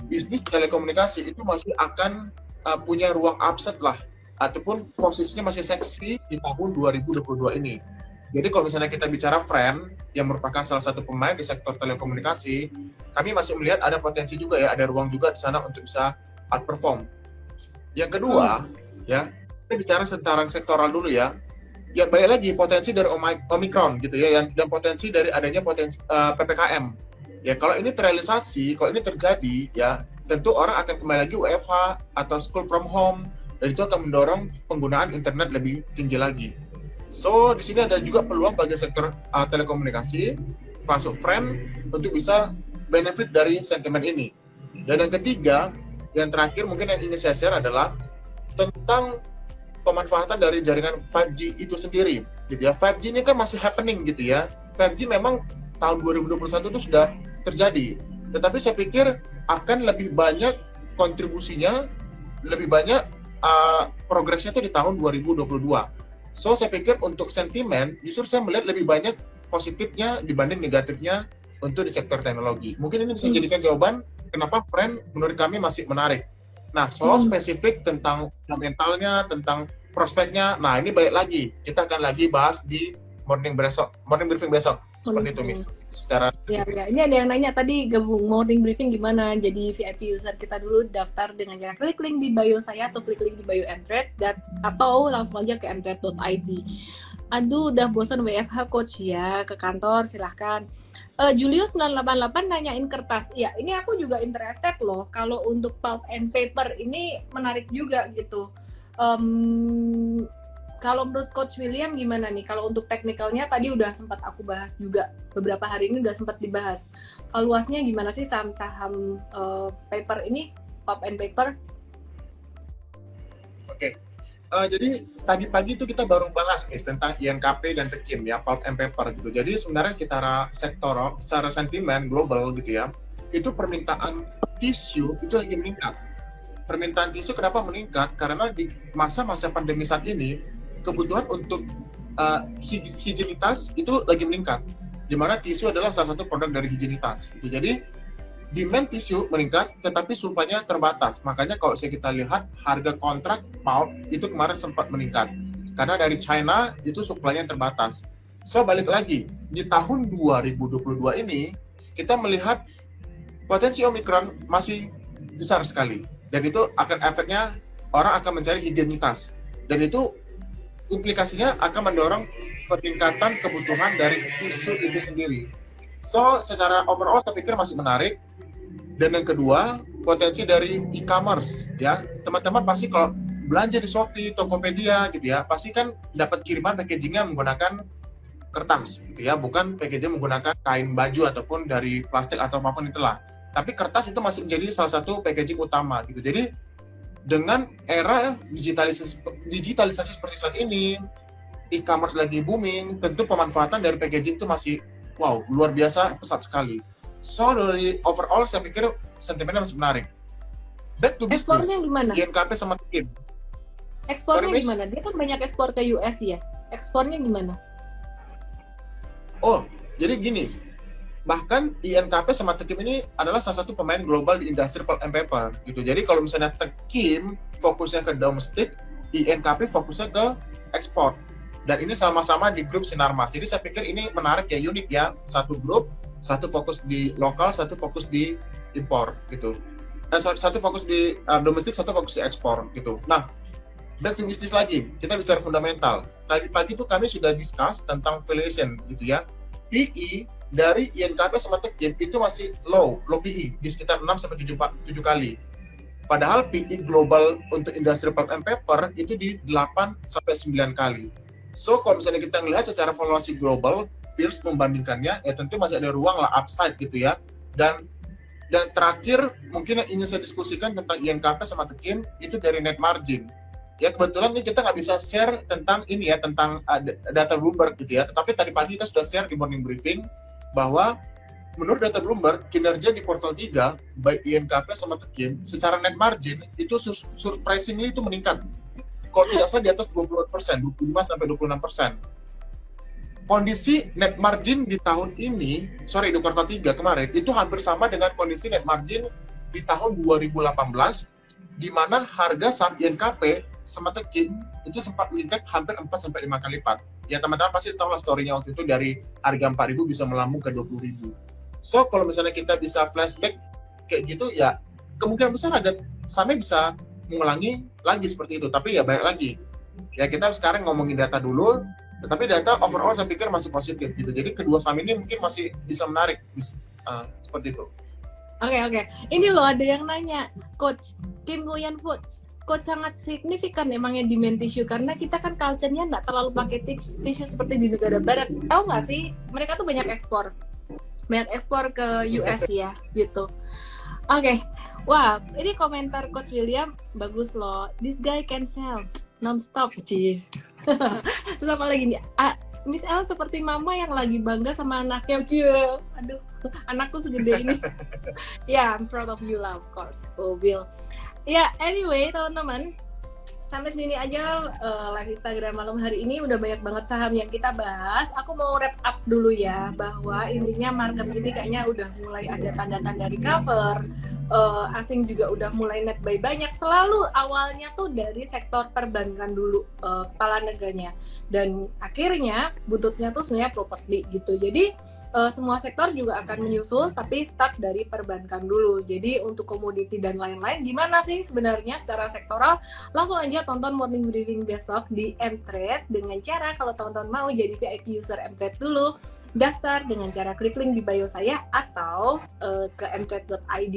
C: bisnis telekomunikasi itu masih akan punya ruang upside lah ataupun posisinya masih seksi di tahun 2022 ini. Jadi kalau misalnya kita bicara friend yang merupakan salah satu pemain di sektor telekomunikasi, kami masih melihat ada potensi juga ya, ada ruang juga di sana untuk bisa outperform. Yang kedua, ya, kita bicara secara sektoral dulu ya. Ya balik lagi potensi dari Omicron gitu ya, dan potensi dari adanya potensi PPKM. Ya kalau ini terrealisasi, kalau ini terjadi, ya tentu orang akan kembali lagi WFH atau school from home, dan itu akan mendorong penggunaan internet lebih tinggi lagi. So di sini ada juga peluang bagi sektor telekomunikasi masuk friend untuk bisa benefit dari sentimen ini. Dan yang ketiga, yang terakhir mungkin yang ingin saya share adalah tentang pemanfaatan dari jaringan 5G itu sendiri, gitu ya. 5G ini kan masih happening gitu ya. 5G memang tahun 2021 itu sudah terjadi, tetapi saya pikir akan lebih banyak kontribusinya, lebih banyak progresnya itu di tahun 2022. So saya pikir untuk sentimen justru saya melihat lebih banyak positifnya dibanding negatifnya untuk di sektor teknologi. Mungkin ini bisa jadikan jawaban kenapa friend menurut kami masih menarik. Nah, soal spesifik tentang fundamentalnya, tentang prospeknya, nah ini balik lagi kita akan lagi bahas di morning briefing besok. Seperti itu, Miss. Secara
A: Ya, ini ada yang nanya tadi gabung morning briefing gimana jadi VIP user kita dulu daftar dengan cara klik link di bio saya atau klik link di bio Mtrade atau langsung aja ke mtrade.id. Aduh, udah bosan WFH coach ya, ke kantor silahkan. Julius 988 nanyain kertas. Ya, ini aku juga interested loh. Kalau untuk pulp and paper ini menarik juga gitu. Kalau menurut Coach William gimana nih? Kalau untuk teknikalnya tadi udah sempat aku bahas juga. Beberapa hari ini udah sempat dibahas. Valuasinya gimana sih saham-saham paper ini, pulp and paper?
C: Oke. Jadi tadi pagi itu kita baru bahas nih tentang INKP dan Tekim ya, pulp and paper gitu. Jadi sebenarnya secara sektoral, secara sentimen global gitu ya, itu permintaan tisu itu lagi meningkat. Permintaan tisu kenapa meningkat? Karena di masa-masa pandemi saat ini kebutuhan untuk higienitas itu lagi meningkat, di mana tisu adalah salah satu produk dari higienitas. Gitu. Jadi demand tisu meningkat, tetapi supply-nya terbatas. Makanya kalau kita lihat harga kontrak pulp itu kemarin sempat meningkat, karena dari China itu supply-nya terbatas. So balik lagi di tahun 2022 ini kita melihat potensi Omicron masih besar sekali, dan itu akan efeknya orang akan mencari higienitas, dan itu implikasinya akan mendorong peningkatan kebutuhan dari tisu itu sendiri. So, secara overall saya pikir masih menarik. Dan yang kedua, potensi dari e-commerce ya. Teman-teman pasti kalau belanja di Shopee, Tokopedia gitu ya, pasti kan dapat kiriman packagingnya menggunakan kertas gitu ya, bukan packaging menggunakan kain baju ataupun dari plastik atau apapun itulah. Tapi kertas itu masih menjadi salah satu packaging utama gitu. Jadi dengan era digitalisasi seperti saat ini, e-commerce lagi booming, tentu pemanfaatan dari packaging itu masih wow, luar biasa, pesat sekali. So dari overall saya pikir sentimennya masih menarik. Back to business.
A: Ekspornya gimana?
C: INKP sama Tekim.
A: Ekspornya
C: Sorry, Miss.
A: gimana? Dia kan banyak ekspor ke US ya. Ekspornya gimana?
C: Oh, jadi gini. Bahkan INKP sama Tekim ini adalah salah satu pemain global di industri pulp and paper gitu. Jadi kalau misalnya Tekim fokusnya ke domestik, INKP fokusnya ke ekspor. Dan ini sama-sama di grup Sinarmas. Jadi saya pikir ini menarik ya, unik ya. Satu grup, satu fokus di lokal, satu fokus di impor gitu. Satu fokus di domestik, satu fokus di ekspor gitu. Nah, back to bisnis lagi. Kita bicara fundamental. Tadi pagi itu kami sudah discuss tentang valuation gitu ya. PE dari INKP sama Tekim itu masih low PE di sekitar 6 sampai 7 kali. Padahal PE global untuk industri pulp and paper itu di 8 sampai 9 kali. So kalau misalnya kita melihat secara valuasi global, peers membandingkannya, ya tentu masih ada ruang lah upside gitu ya. Dan terakhir mungkin yang ingin saya diskusikan tentang INKP sama Tekim itu dari net margin. Ya kebetulan ini kita nggak bisa share tentang ini ya, tentang data Bloomberg gitu ya. Tetapi tadi pagi kita sudah share di morning briefing bahwa menurut data Bloomberg, kinerja di kuartal 3 baik INKP sama Tekim secara net margin itu surprisingly itu meningkat. Kalau tidak salah di atas 20%, 25 sampai 26%. Kondisi net margin di tahun ini, di kuartal 3 kemarin itu hampir sama dengan kondisi net margin di tahun 2018 di mana harga saham INKP sama Tekim itu sempat meningkat hampir 4 sampai 5 kali lipat. Ya teman-teman pasti tahu lah story-nya waktu itu dari harga 4.000 bisa melambung ke 20.000. So kalau misalnya kita bisa flashback kayak gitu ya kemungkinan besar harga sahamnya bisa mengulangi lagi seperti itu. Tapi ya balik lagi. Ya kita sekarang ngomongin data dulu, tetapi data overall saya pikir masih positif gitu. Jadi kedua saham ini mungkin masih bisa menarik seperti itu.
A: Oke. Ini loh ada yang nanya, Coach, Kim Nguyen Foods, Coach sangat signifikan emangnya demand tisu karena kita kan culture-nya nggak terlalu pakai tisu seperti di negara barat. Tahu nggak sih, mereka tuh banyak ekspor ke US ya, gitu. Oke. Wah, ini komentar Coach William bagus loh. This guy can sell non-stop, Ci. Terus apa lagi nih? Miss El seperti mama yang lagi bangga sama anaknya. Aduh, anakku segede ini. Yeah, I'm proud of you lah, of course. Oh, Will. Ya, anyway, teman-teman. Sampai sini aja live Instagram malam hari ini. Udah banyak banget saham yang kita bahas. Aku mau wrap up dulu ya, bahwa intinya market ini kayaknya udah mulai ada tanda-tanda recover. asing juga udah mulai net buy banyak. Selalu awalnya tuh dari sektor perbankan dulu kepala negaranya, dan akhirnya buntutnya tuh sebenarnya properti gitu. Jadi semua sektor juga akan menyusul, tapi start dari perbankan dulu. Jadi untuk komoditi dan lain-lain gimana sih sebenarnya secara sektoral? Langsung aja tonton morning briefing besok di Mtrade dengan cara, kalau teman-teman mau jadi VIP user Mtrade dulu, daftar dengan cara klik link di bio saya atau ke mtrade.id.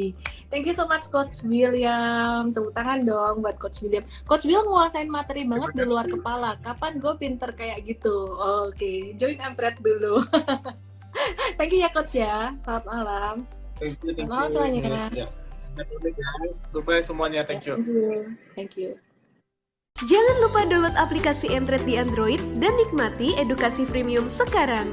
A: Thank you so much Coach William. Tepuk tangan dong buat Coach William. Coach William nguasain materi banget di luar kepala. Kapan gue pinter kayak gitu? Oke, join Mtrade dulu. Thank you ya Coach ya. Selamat malam.
C: Thank you.
A: Selamat malam semuanya.
C: Yes, ya. Goodbye semuanya, thank you.
A: Thank you.
B: Jangan lupa download aplikasi Mtrade di Android dan nikmati edukasi premium sekarang.